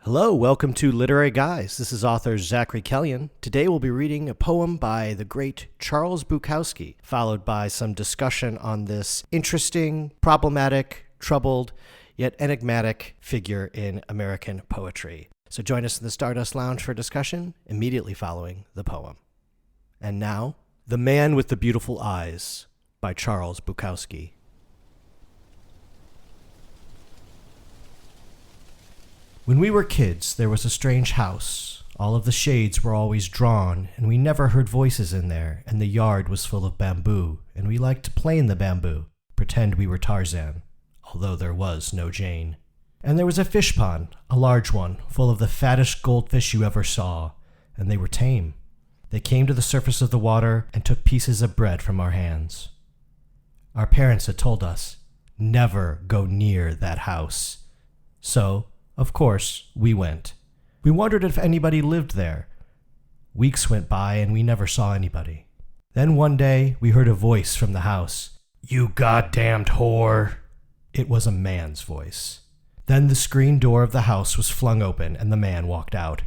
Hello, welcome to Literary Guise. This is author Zachary Kellyan. Today we'll be reading a poem by the great Charles Bukowski, followed by some discussion on this interesting, problematic, troubled, yet enigmatic figure in American poetry. So join us in the Stardust Lounge for discussion immediately following the poem. And now, The Man with the Beautiful Eyes by Charles Bukowski. When we were kids, there was a strange house. All of the shades were always drawn, and we never heard voices in there, and the yard was full of bamboo, and we liked to play in the bamboo, pretend we were Tarzan, although there was no Jane. And there was a fish pond, a large one, full of the fattest goldfish you ever saw, and they were tame. They came to the surface of the water and took pieces of bread from our hands. Our parents had told us, never go near that house. So, of course, we went. We wondered if anybody lived there. Weeks went by and we never saw anybody. Then one day, we heard a voice from the house. "You goddamned whore." It was a man's voice. Then the screen door of the house was flung open and the man walked out.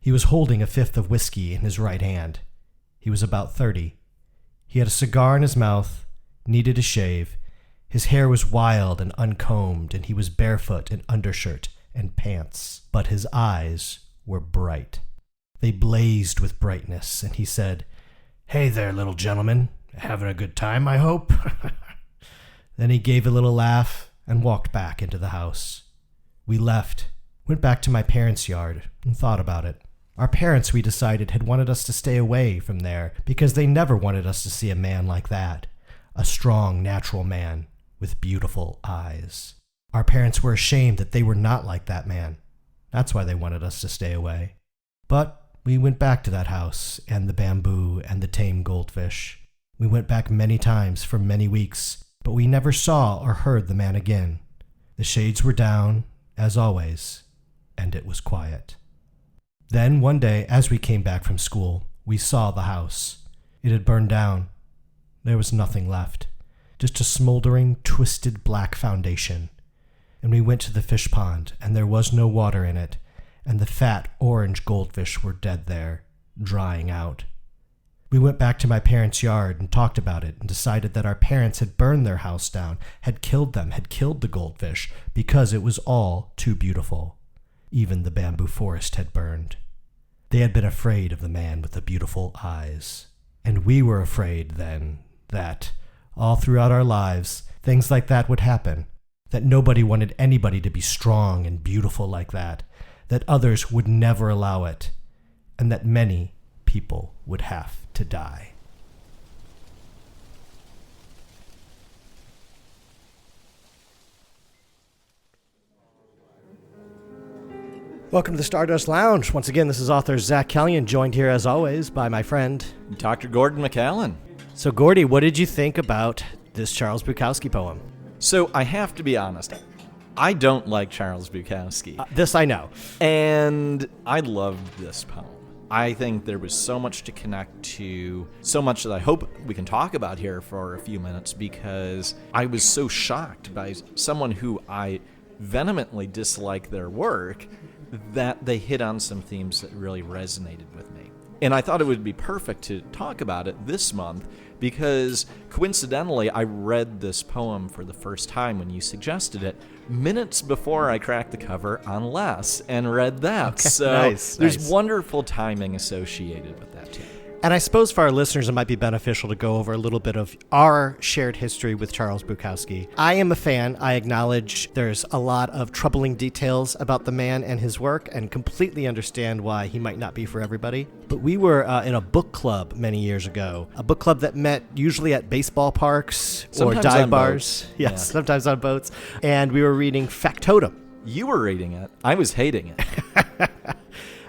He was holding a fifth of whiskey in his right hand. He was about 30. He had a cigar in his mouth, needed a shave. His hair was wild and uncombed, and he was barefoot in undershirt and pants, but his eyes were bright. They blazed with brightness, and he said, "Hey there, little gentleman. Having a good time, I hope?" Then he gave a little laugh and walked back into the house. We left, went back to my parents' yard, and thought about it. Our parents, we decided, had wanted us to stay away from there because they never wanted us to see a man like that, a strong, natural man with beautiful eyes. Our parents were ashamed that they were not like that man. That's why they wanted us to stay away. But we went back to that house, and the bamboo, and the tame goldfish. We went back many times for many weeks, but we never saw or heard the man again. The shades were down, as always, and it was quiet. Then one day, as we came back from school, we saw the house. It had burned down. There was nothing left, just a smoldering, twisted black foundation. And we went to the fish pond, and there was no water in it, and the fat orange goldfish were dead there, drying out. We went back to my parents' yard and talked about it and decided that our parents had burned their house down, had killed them, had killed the goldfish, because it was all too beautiful. Even the bamboo forest had burned. They had been afraid of the man with the beautiful eyes. And we were afraid then that, all throughout our lives, things like that would happen. That nobody wanted anybody to be strong and beautiful like that others would never allow it, and that many people would have to die. Welcome to the Stardust Lounge. Once again, this is author Zach Kellyan, joined here as always by my friend Dr. Gordon McAllen. So Gordy, what did you think about this Charles Bukowski poem? So I have to be honest, I don't like Charles Bukowski. This I know. And I loved this poem. I think there was so much to connect to, so much that I hope we can talk about here for a few minutes, because I was so shocked by someone who I vehemently dislike their work that they hit on some themes that really resonated with me. And I thought it would be perfect to talk about it this month because, coincidentally, I read this poem for the first time when you suggested it minutes before I cracked the cover on Less and read that. Okay, so there's nice. wonderful timing associated with that, too. And I suppose for our listeners, it might be beneficial to go over a little bit of our shared history with Charles Bukowski. I am a fan. I acknowledge there's a lot of troubling details about the man and his work, and completely understand why he might not be for everybody. But we were in a book club many years ago, a book club that met usually at baseball parks Sometimes or dive on bars. boats. Yes, Yeah. Sometimes on boats. And we were reading Factotum. You were reading it. I was hating it.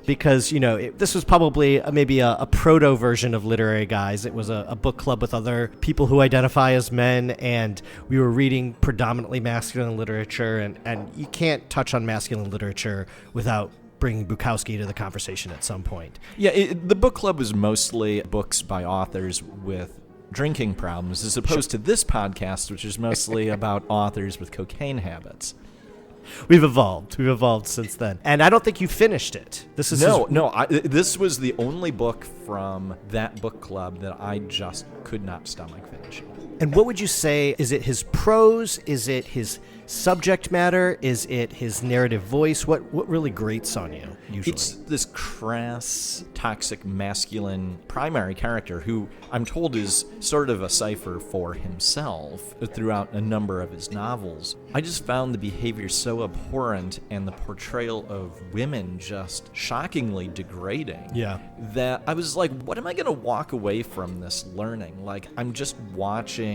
Because, you know, this was probably maybe a proto version of Literary Guise. It was a book club with other people who identify as men, and we were reading predominantly masculine literature, and you can't touch on masculine literature without bringing Bukowski to the conversation at some point. Yeah, the book club was mostly books by authors with drinking problems, as opposed to this podcast, which is mostly about authors with cocaine habits. We've evolved since then. And I don't think you finished it. This is this was the only book from that book club that I just could not stomach finishing. And what would you say, is it his prose? Is it his subject matter? Is it his narrative voice? What really grates on you, usually? It's this crass, toxic, masculine primary character who I'm told is sort of a cipher for himself throughout a number of his novels. I just found the behavior so abhorrent and the portrayal of women just shockingly degrading. Yeah. That I was like, what am I going to walk away from this learning? Like, I'm just watching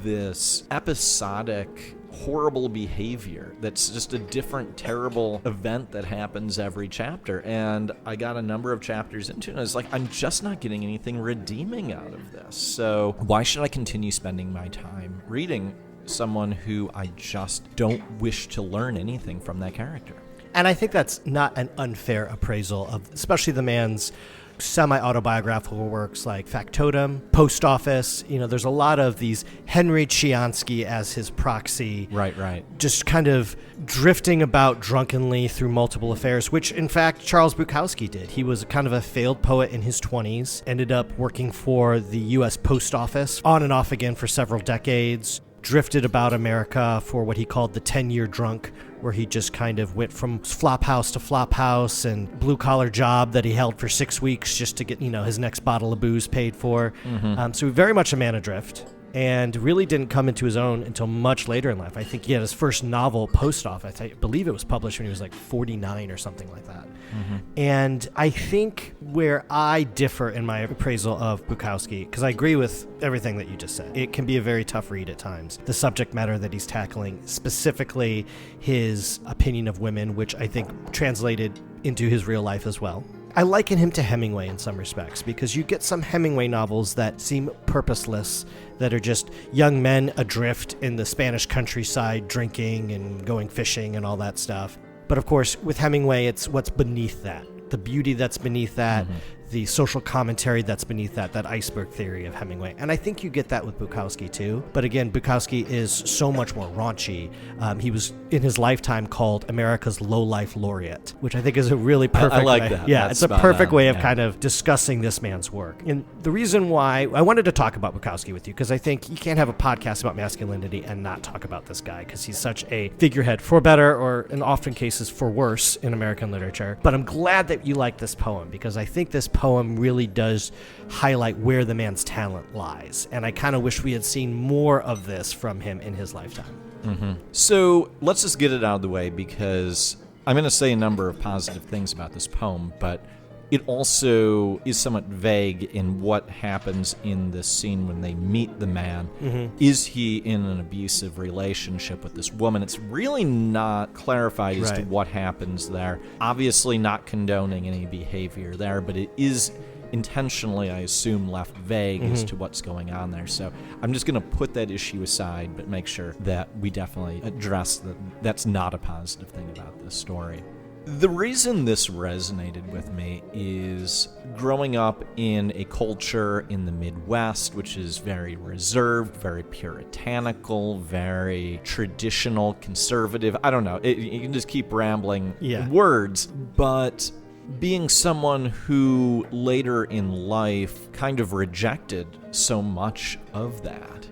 this episodic horrible behavior that's just a different terrible event that happens every chapter. And I got a number of chapters into it and I was like, I'm just not getting anything redeeming out of this. So why should I continue spending my time reading someone who I just don't wish to learn anything from that character? And I think that's not an unfair appraisal of especially the man's semi-autobiographical works like Factotum, Post Office. There's a lot of these Henry Chiansky as his proxy. Right. Just kind of drifting about drunkenly through multiple affairs, which in fact Charles Bukowski did. He was kind of a failed poet in his 20s, ended up working for the U.S. Post Office on and off again for several decades, drifted about America for what he called the 10-year drunk, where he just kind of went from flop house to flop house and blue-collar job that he held for 6 weeks just to get, his next bottle of booze paid for. Mm-hmm. So very much a man adrift, and really didn't come into his own until much later in life. I think he had his first novel, Post Office. I believe it was published when he was like 49 or something like that. Mm-hmm. And I think where I differ in my appraisal of Bukowski, because I agree with everything that you just said, it can be a very tough read at times. The subject matter that he's tackling, specifically his opinion of women, which I think translated into his real life as well. I liken him to Hemingway in some respects, because you get some Hemingway novels that seem purposeless, that are just young men adrift in the Spanish countryside, drinking and going fishing and all that stuff. But of course, with Hemingway, it's what's beneath that, the beauty that's beneath that, the social commentary that's beneath that iceberg theory of Hemingway. And I think you get that with Bukowski too. But again, Bukowski is so much more raunchy. He was, in his lifetime, called America's low-life laureate, which I think is a really perfect I like way. that. Yeah, That's it's a perfect way of yeah. kind of discussing this man's work. And the reason why I wanted to talk about Bukowski with you, because I think you can't have a podcast about masculinity and not talk about this guy, because he's such a figurehead, for better or in often cases for worse, in American literature. But I'm glad that you like this poem, because I think this poem really does highlight where the man's talent lies. And I kind of wish we had seen more of this from him in his lifetime. Mm-hmm. So let's just get it out of the way, because I'm going to say a number of positive things about this poem, but it also is somewhat vague in what happens in this scene when they meet the man. Mm-hmm. Is he in an abusive relationship with this woman? It's really not clarified as to what happens there. Obviously not condoning any behavior there, but it is intentionally, I assume, left vague as to what's going on there. So I'm just going to put that issue aside, but make sure that we definitely address that that's not a positive thing about this story. The reason this resonated with me is growing up in a culture in the Midwest, which is very reserved, very puritanical, very traditional, conservative. I don't know. You can just keep rambling words, but being someone who later in life kind of rejected so much of that,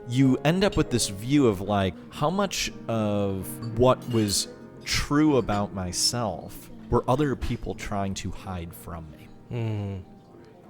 you end up with this view of like, how much of what was true about myself were other people trying to hide from me,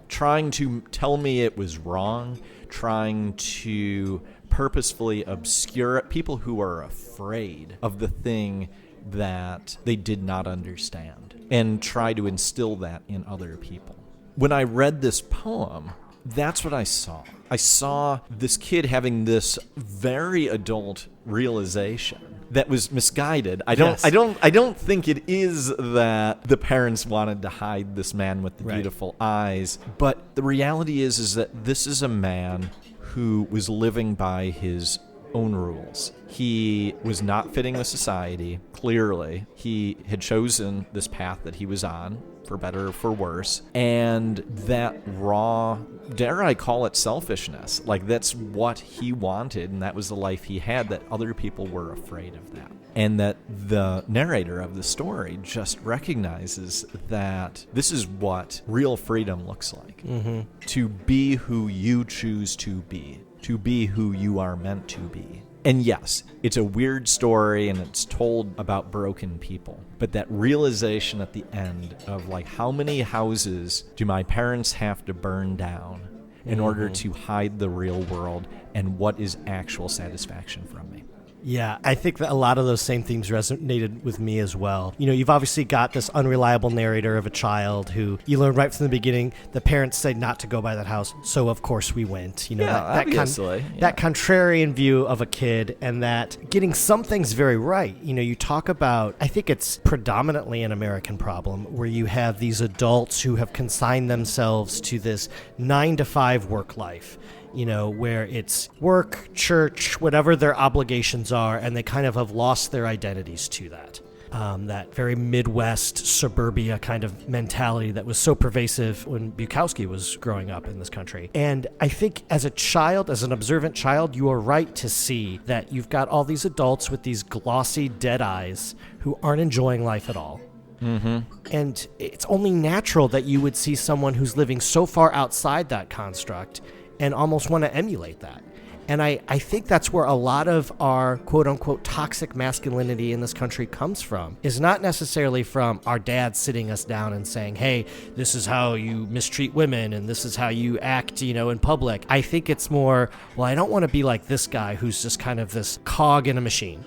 trying to tell me it was wrong, trying to purposefully obscure it, people who are afraid of the thing that they did not understand and try to instill that in other people. When I read this poem, that's what I saw. I saw this kid having this very adult realization that was misguided. I don't think it is that the parents wanted to hide this man with the beautiful eyes, but the reality is that this is a man who was living by his own rules. He was not fitting with society, clearly. He had chosen this path that he was on, for better or for worse, and that raw, dare I call it, selfishness. Like, that's what he wanted, and that was the life he had, that other people were afraid of that. And that the narrator of the story just recognizes that this is what real freedom looks like. To be who you choose to be who you are meant to be. And yes, it's a weird story and it's told about broken people. But that realization at the end of, like, how many houses do my parents have to burn down in order to hide the real world, and what is actual satisfaction from me? Yeah, I think that a lot of those same themes resonated with me as well. You know, you've obviously got this unreliable narrator of a child who you learn right from the beginning, the parents say not to go by that house, so of course we went. You know, that contrarian view of a kid, and that getting some things very right. You know, you talk about, I think it's predominantly an American problem, where you have these adults who have consigned themselves to this 9-to-5 work life. You know, where it's work, church, whatever their obligations are, and they kind of have lost their identities to that. That very Midwest suburbia kind of mentality that was so pervasive when Bukowski was growing up in this country. And I think as a child, as an observant child, you are right to see that you've got all these adults with these glossy dead eyes who aren't enjoying life at all. And it's only natural that you would see someone who's living so far outside that construct and almost want to emulate that. And I think that's where a lot of our quote-unquote toxic masculinity in this country comes from, is not necessarily from our dads sitting us down and saying, hey, this is how you mistreat women and this is how you act, you know, in public. I think it's more, well, I don't want to be like this guy who's just kind of this cog in a machine.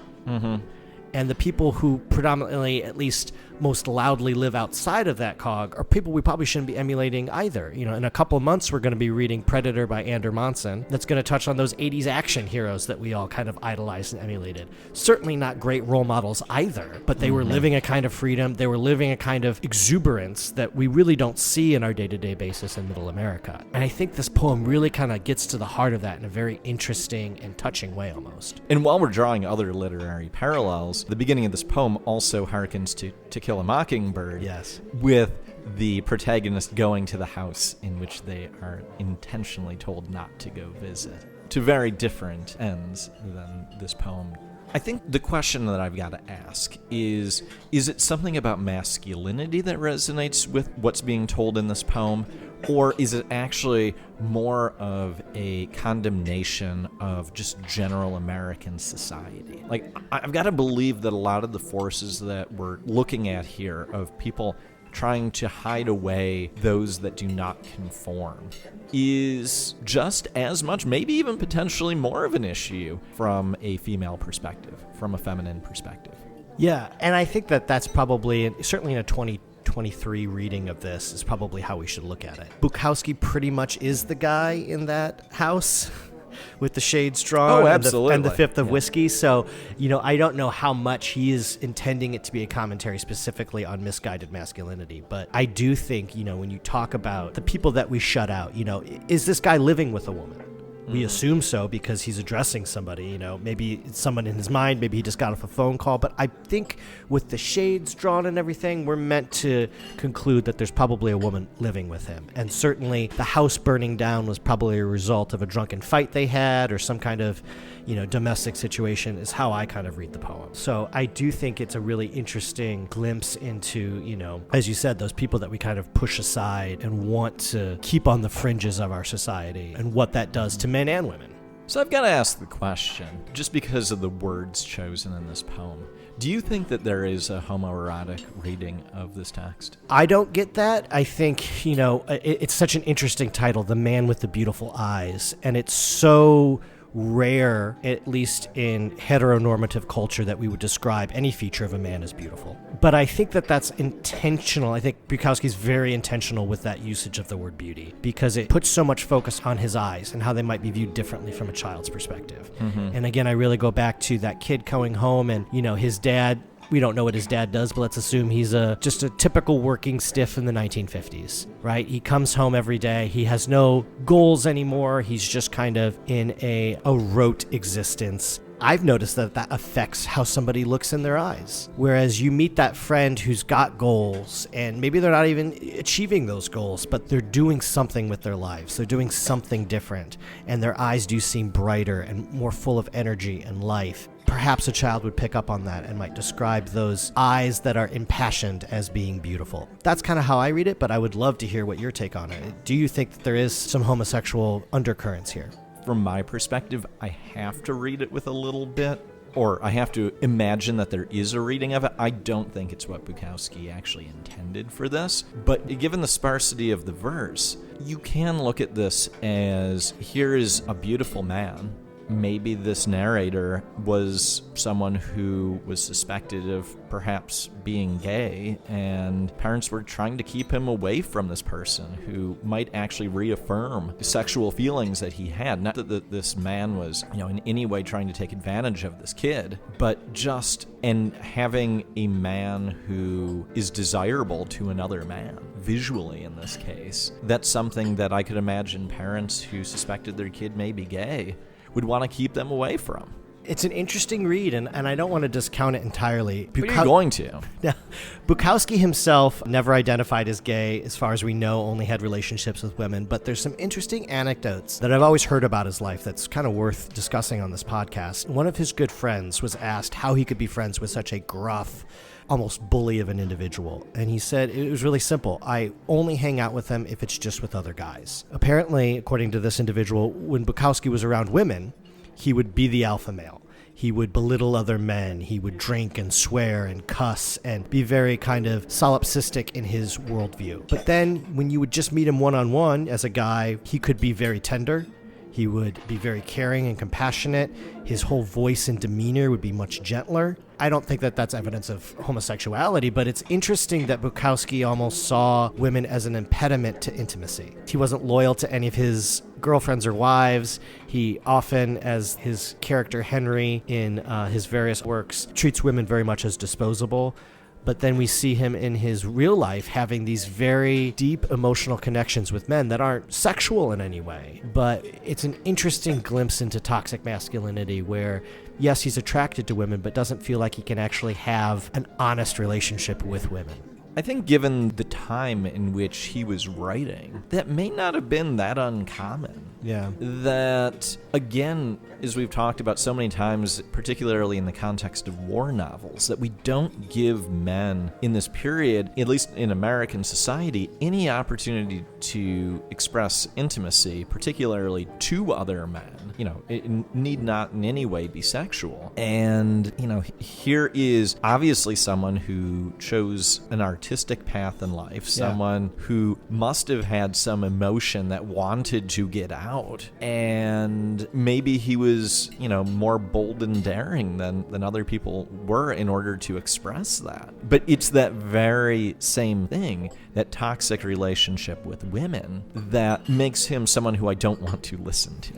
And the people who predominantly, at least most loudly, live outside of that cog are people we probably shouldn't be emulating either. You know, in a couple of months, we're going to be reading Predator by Ander Monson. That's going to touch on those 80s action heroes that we all kind of idolized and emulated. Certainly not great role models either, but they were living a kind of freedom. They were living a kind of exuberance that we really don't see in our day-to-day basis in Middle America. And I think this poem really kind of gets to the heart of that in a very interesting and touching way almost. And while we're drawing other literary parallels, the beginning of this poem also harkens to Kill a Mockingbird. Yes. With the protagonist going to the house in which they are intentionally told not to go visit, to very different ends than this poem. I think the question that I've got to ask is it something about masculinity that resonates with what's being told in this poem, or is it actually more of a condemnation of just general American society? Like, I've got to believe that a lot of the forces that we're looking at here of people trying to hide away those that do not conform is just as much, maybe even potentially more of an issue from a female perspective, from a feminine perspective. Yeah, and I think that that's probably, certainly in a 2023 reading of this, is probably how we should look at it. Bukowski pretty much is the guy in that house with the shades drawn and the fifth of whiskey. So, you know, I don't know how much he is intending it to be a commentary specifically on misguided masculinity. But I do think, you know, when you talk about the people that we shut out, you know, is this guy living with a woman? We assume so because he's addressing somebody, you know, maybe it's someone in his mind, maybe he just got off a phone call. But I think with the shades drawn and everything, we're meant to conclude that there's probably a woman living with him. And certainly the house burning down was probably a result of a drunken fight they had or some kind of, you know, domestic situation is how I kind of read the poem. So I do think it's a really interesting glimpse into, you know, as you said, those people that we kind of push aside and want to keep on the fringes of our society and what that does to men and women. So I've got to ask the question, just because of the words chosen in this poem, do you think that there is a homoerotic reading of this text? I don't get that. I think, you know, it's such an interesting title, The Man with the Beautiful Eyes, and it's so rare, at least in heteronormative culture, that we would describe any feature of a man as beautiful. But I think that that's intentional. I think Bukowski's very intentional with that usage of the word beauty because it puts so much focus on his eyes and how they might be viewed differently from a child's perspective. And again, I really go back to that kid going home and, you know, his dad We don't know what his dad does, but let's assume he's just a typical working stiff in the 1950s, right? He comes home every day. He has no goals anymore. He's just kind of in a rote existence. I've noticed that affects how somebody looks in their eyes. Whereas you meet that friend who's got goals, and maybe they're not even achieving those goals, but they're doing something with their lives. They're doing something different, and their eyes do seem brighter and more full of energy and life. Perhaps a child would pick up on that and might describe those eyes that are impassioned as being beautiful. That's kind of how I read it, but I would love to hear what your take on it. Do you think that there is some homosexual undercurrents here? From my perspective, I have to read it with a little bit, or I have to imagine that there is a reading of it. I don't think it's what Bukowski actually intended for this, but given the sparsity of the verse, you can look at this as, here is a beautiful man. Maybe this narrator was someone who was suspected of perhaps being gay, and parents were trying to keep him away from this person who might actually reaffirm the sexual feelings that he had. Not that this man was, in any way trying to take advantage of this kid, but just in having a man who is desirable to another man, visually in this case. That's something that I could imagine parents who suspected their kid may be gay would want to keep them away from. It's an interesting read, and I don't want to discount it entirely. But you're going to. Yeah. Bukowski himself never identified as gay. As far as we know, only had relationships with women. But there's some interesting anecdotes that I've always heard about his life that's kind of worth discussing on this podcast. One of his good friends was asked how he could be friends with such a gruff, almost bully of an individual. And he said it was really simple. I only hang out with them if it's just with other guys. Apparently, according to this individual, when Bukowski was around women, he would be the alpha male. He would belittle other men. He would drink and swear and cuss and be very kind of solipsistic in his worldview. But then when you would just meet him one-on-one as a guy, he could be very tender. He would be very caring and compassionate. His whole voice and demeanor would be much gentler. I don't think that that's evidence of homosexuality, but it's interesting that Bukowski almost saw women as an impediment to intimacy. He wasn't loyal to any of his girlfriends or wives. He often, as his character Henry in his various works, treats women very much as disposable. But then we see him in his real life having these very deep emotional connections with men that aren't sexual in any way. But it's an interesting glimpse into toxic masculinity where, yes, he's attracted to women, but doesn't feel like he can actually have an honest relationship with women. I think given the time in which he was writing, that may not have been that uncommon. Yeah. That, again, as we've talked about so many times, particularly in the context of war novels, that we don't give men in this period, at least in American society, any opportunity to express intimacy, particularly to other men. It need not in any way be sexual. And, here is obviously someone who chose an artistic path in life, someone who must have had some emotion that wanted to get out. And maybe he was, more bold and daring than other people were in order to express that. But it's that very same thing, that toxic relationship with women, that makes him someone who I don't want to listen to.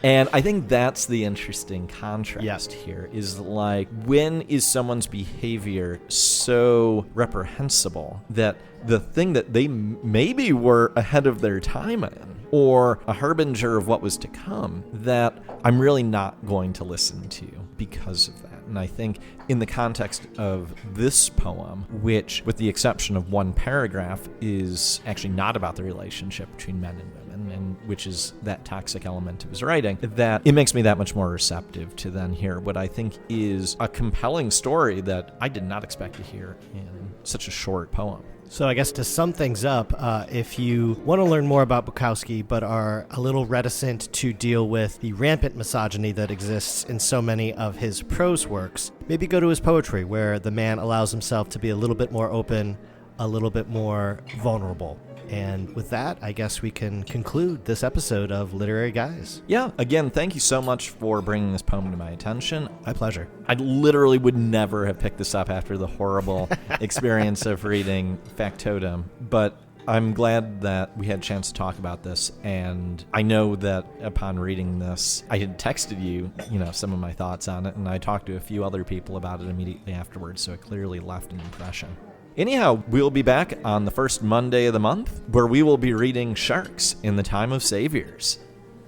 And I think that's the interesting contrast here, is like, when is someone's behavior so reprehensible that the thing that they maybe were ahead of their time in, or a harbinger of what was to come, that I'm really not going to listen to because of that. And I think in the context of this poem, which, with the exception of one paragraph, is actually not about the relationship between men and women, and which is that toxic element of his writing, that it makes me that much more receptive to then hear what I think is a compelling story that I did not expect to hear in such a short poem. So I guess to sum things up, if you want to learn more about Bukowski but are a little reticent to deal with the rampant misogyny that exists in so many of his prose works, maybe go to his poetry, where the man allows himself to be a little bit more open, a little bit more vulnerable. And with that, I guess we can conclude this episode of Literary Guise. Yeah, again, thank you so much for bringing this poem to my attention. My pleasure. I literally would never have picked this up after the horrible experience of reading Factotum, but I'm glad that we had a chance to talk about this, and I know that upon reading this, I had texted you, some of my thoughts on it, and I talked to a few other people about it immediately afterwards, so it clearly left an impression. Anyhow, we'll be back on the first Monday of the month, where we will be reading Sharks in the Time of Saviors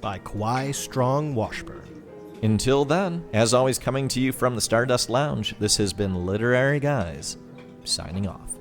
by Guise Strong Washburn. Until then, as always, coming to you from the Stardust Lounge, this has been Literary Guise, signing off.